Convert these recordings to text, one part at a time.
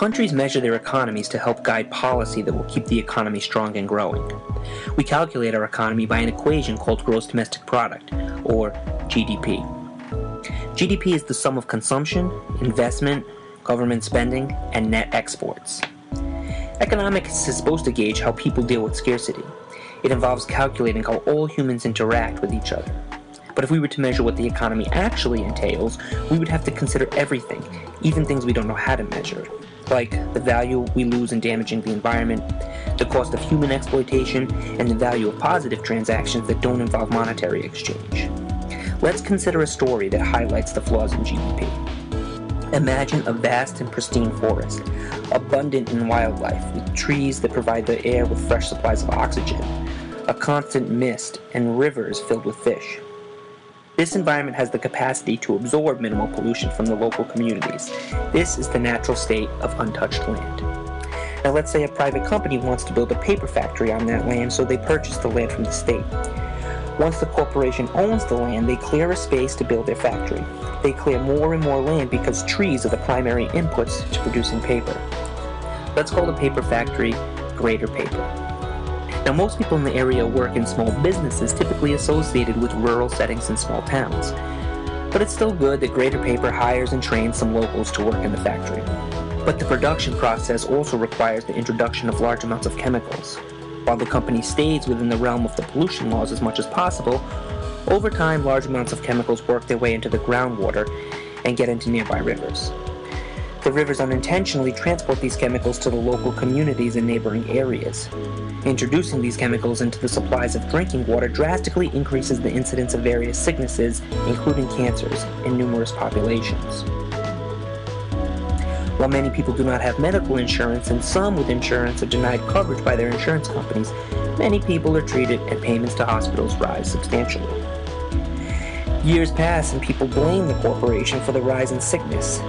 Countries measure their economies to help guide policy that will keep the economy strong and growing. We calculate our economy by an equation called gross domestic product, or GDP. GDP is the sum of consumption, investment, government spending, and net exports. Economics is supposed to gauge how people deal with scarcity. It involves calculating how all humans interact with each other. But if we were to measure what the economy actually entails, we would have to consider everything, even things we don't know how to measure, like the value we lose in damaging the environment, the cost of human exploitation, and the value of positive transactions that don't involve monetary exchange. Let's consider a story that highlights the flaws in GDP. Imagine a vast and pristine forest, abundant in wildlife, with trees that provide the air with fresh supplies of oxygen, a constant mist, and rivers filled with fish. This environment has the capacity to absorb minimal pollution from the local communities. This is the natural state of untouched land. Now let's say a private company wants to build a paper factory on that land, so they purchase the land from the state. Once the corporation owns the land, they clear a space to build their factory. They clear more and more land because trees are the primary inputs to producing paper. Let's call the paper factory Greater Paper. Now most people in the area work in small businesses typically associated with rural settings and small towns. But it's still good that Greater Paper hires and trains some locals to work in the factory. But the production process also requires the introduction of large amounts of chemicals. While the company stays within the realm of the pollution laws as much as possible, over time large amounts of chemicals work their way into the groundwater and get into nearby rivers. The rivers unintentionally transport these chemicals to the local communities in neighboring areas. Introducing these chemicals into the supplies of drinking water drastically increases the incidence of various sicknesses, including cancers, in numerous populations. While many people do not have medical insurance and some with insurance are denied coverage by their insurance companies, many people are treated and payments to hospitals rise substantially. Years pass and people blame the corporation for the rise in sickness.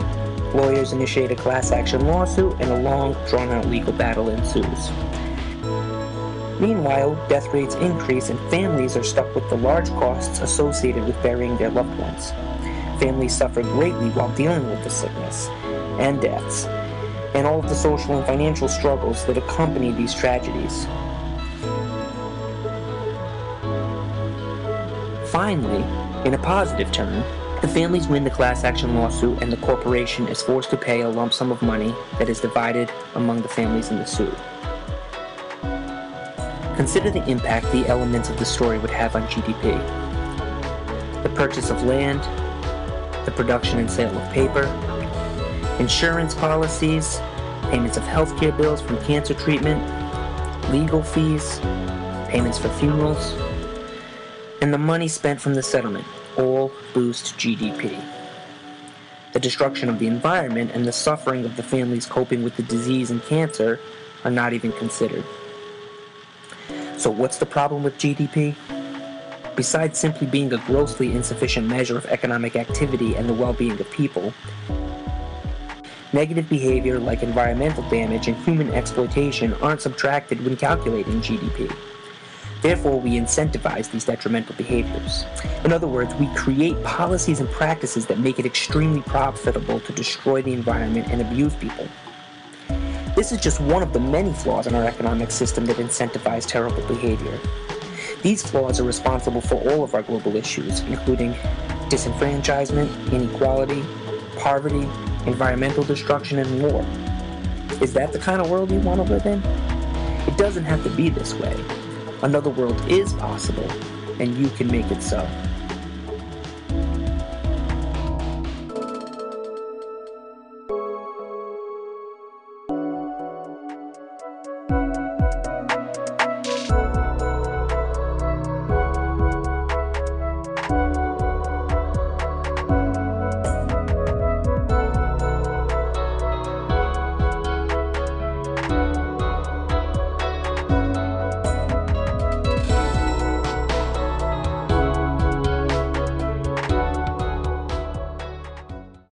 Lawyers initiate a class action lawsuit and a long, drawn-out legal battle ensues. Meanwhile, death rates increase and families are stuck with the large costs associated with burying their loved ones. Families suffer greatly while dealing with the sickness and deaths, and all of the social and financial struggles that accompany these tragedies. Finally, in a positive turn, the families win the class action lawsuit and the corporation is forced to pay a lump sum of money that is divided among the families in the suit. Consider the impact the elements of the story would have on GDP. The purchase of land, the production and sale of paper, insurance policies, payments of healthcare bills from cancer treatment, legal fees, payments for funerals, and the money spent from the settlement all boost GDP. The destruction of the environment and the suffering of the families coping with the disease and cancer are not even considered. So what's the problem with GDP? Besides simply being a grossly insufficient measure of economic activity and the well-being of people, negative behavior like environmental damage and human exploitation aren't subtracted when calculating GDP. Therefore, we incentivize these detrimental behaviors. In other words, we create policies and practices that make it extremely profitable to destroy the environment and abuse people. This is just one of the many flaws in our economic system that incentivize terrible behavior. These flaws are responsible for all of our global issues, including disenfranchisement, inequality, poverty, environmental destruction, and war. Is that the kind of world you want to live in? It doesn't have to be this way. Another world is possible, and you can make it so.